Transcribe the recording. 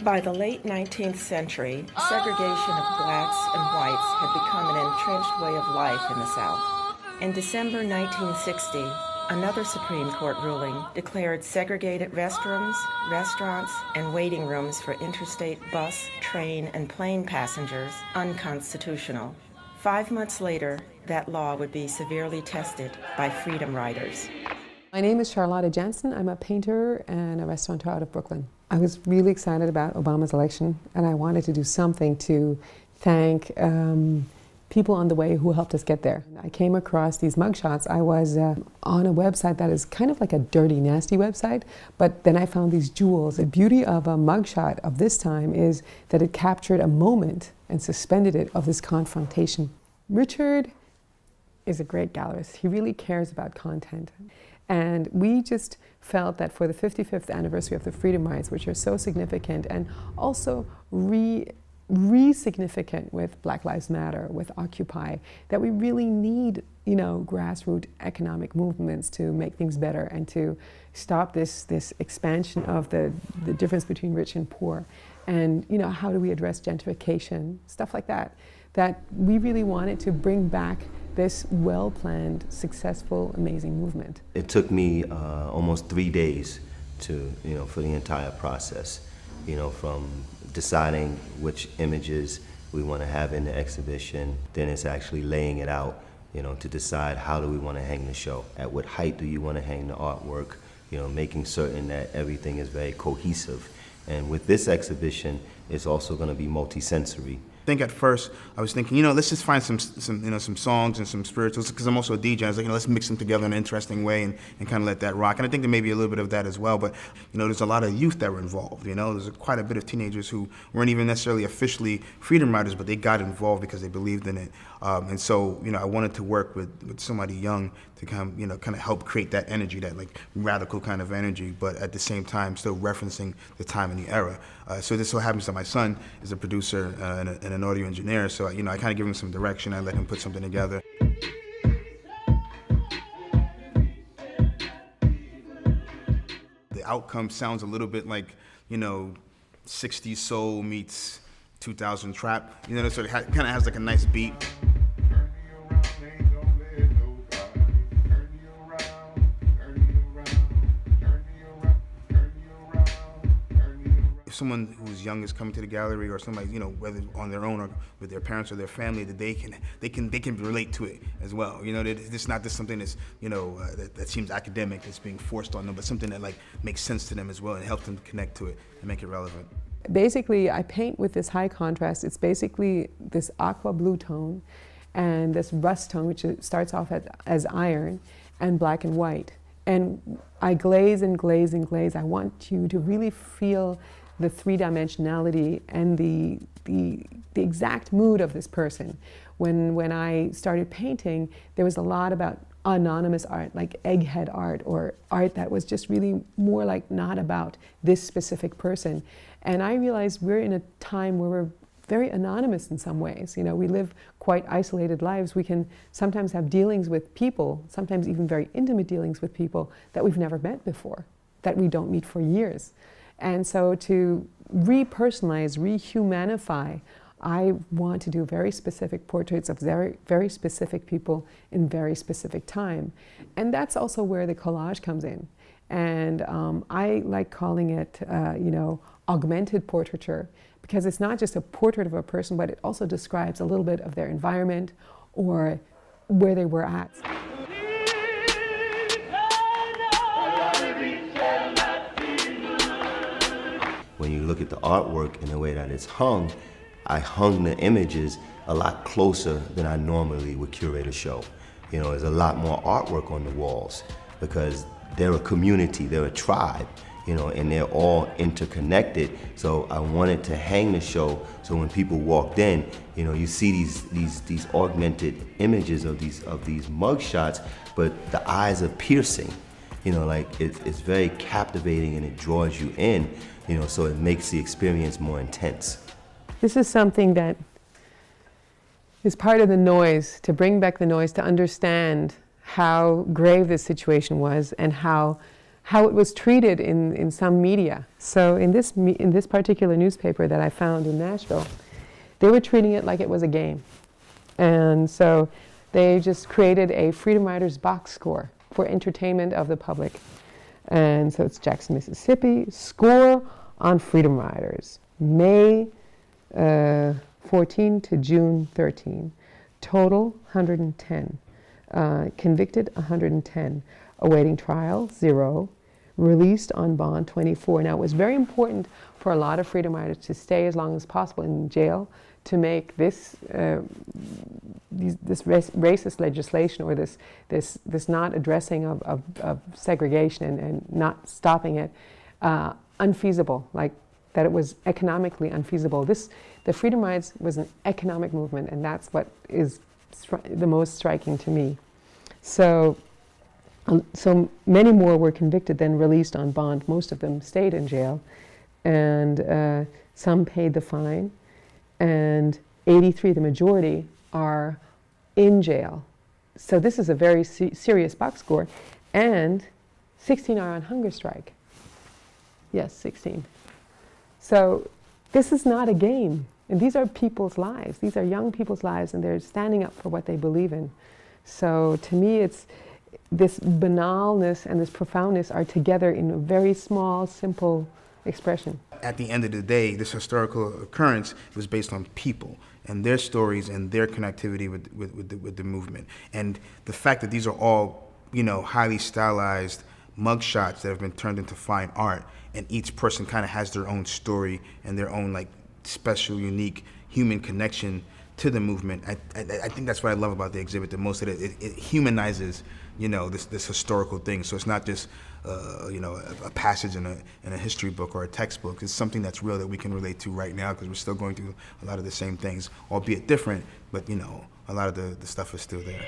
By the late 19th century, segregation of blacks and whites had become an entrenched way of life in the South. In December 1960, another Supreme Court ruling declared segregated restrooms, restaurants, and waiting rooms for interstate bus, train, and plane passengers unconstitutional. 5 months later, that law would be severely tested by freedom riders. My name is Charlotta Janssen. I'm a painter and a restaurateur out of Brooklyn. I was really excited about Obama's election, and I wanted to do something to thank people on the way who helped us get there. I came across these mugshots. I was on a website that is kind of like a dirty, nasty website, but then I found these jewels. The beauty of a mugshot of this time is that it captured a moment and suspended it of this confrontation. Richard is a great gallerist. He really cares about content. And we just felt that for the 55th anniversary of the Freedom Rides, which are so significant and also re-significant with Black Lives Matter, with Occupy, that we really need, grassroots economic movements to make things better and to stop this expansion of the difference between rich and poor. And, how do we address gentrification, stuff like that, that we really wanted to bring back this well-planned, successful, amazing movement. It took me almost 3 days for the entire process, from deciding which images we want to have in the exhibition, then it's actually laying it out, to decide how do we want to hang the show, at what height do you want to hang the artwork, making certain that everything is very cohesive. And with this exhibition, it's also going to be multi-sensory. I think at first I was thinking, let's just find some songs and some spirituals, because I'm also a DJ. I was like, let's mix them together in an interesting way and kind of let that rock. And I think there may be a little bit of that as well. But there's a lot of youth that were involved. There's quite a bit of teenagers who weren't even necessarily officially freedom riders, but they got involved because they believed in it. And so I wanted to work with somebody young to kind of help create that energy, that like radical kind of energy, but at the same time still referencing the time and the era. So this so happens that my son is a producer and an audio engineer, so I kind of give him some direction. I let him put something together. The outcome sounds a little bit like 60s soul meets 2000 trap. So it kind of has like a nice beat. If someone who's young is coming to the gallery, or somebody, whether on their own or with their parents or their family, that they can relate to it as well. It's not just something that's that seems academic, that's being forced on them, but something that makes sense to them as well and help them connect to it and make it relevant. Basically, I paint with this high contrast. It's basically this aqua blue tone and this rust tone, which starts off as iron, and black and white. And I glaze and glaze and glaze. I want you to really feel the three-dimensionality and the exact mood of this person. When I started painting, there was a lot about anonymous art, like egghead art, or art that was just really more like not about this specific person. And I realized we're in a time where we're very anonymous in some ways. We live quite isolated lives. We can sometimes have dealings with people, sometimes even very intimate dealings with people that we've never met before, that we don't meet for years. And so to repersonalize, rehumanify, I want to do very specific portraits of very, very specific people in very specific time. And that's also where the collage comes in. And I like calling it, augmented portraiture, because it's not just a portrait of a person, but it also describes a little bit of their environment or where they were at. When you look at the artwork and the way that it's hung, I hung the images a lot closer than I normally would curate a show. There's a lot more artwork on the walls because they're a community, they're a tribe, and they're all interconnected. So I wanted to hang the show so when people walked in, you see these augmented images of these mug shots, but the eyes are piercing. It's very captivating and it draws you in, so it makes the experience more intense. This is something that is part of the noise, to bring back the noise, to understand how grave this situation was and how how it was treated in some media. So in this particular newspaper that I found in Nashville, they were treating it like it was a game. And so they just created a Freedom Riders box score for entertainment of the public. And so it's Jackson, Mississippi, score on Freedom Riders, May 14 to June 13. Total 110. Convicted 110. Awaiting trial 0. Released on bond 24. Now it was very important for a lot of Freedom Riders to stay as long as possible in jail to make this racist legislation, or this not addressing of segregation and not stopping it unfeasible, like that it was economically unfeasible. The Freedom Rides was an economic movement, and that's what is the most striking to me. So many more were convicted than released on bond. Most of them stayed in jail, and some paid the fine, and 83, the majority, are in jail. So this is a very serious box score, and 16 are on hunger strike. Yes, 16. So this is not a game, and these are people's lives. These are young people's lives, and they're standing up for what they believe in. So to me, it's this banalness and this profoundness are together in a very small, simple expression. At the end of the day, this historical occurrence was based on people and their stories and their connectivity with the movement. And the fact that these are all, highly stylized mugshots that have been turned into fine art, and each person kind of has their own story and their own special, unique human connection to the movement. I think that's what I love about the exhibit the most. That it humanizes, this historical thing. So it's not just a passage in a history book or a textbook. It's something that's real that we can relate to right now, because we're still going through a lot of the same things, albeit different. But a lot of the stuff is still there.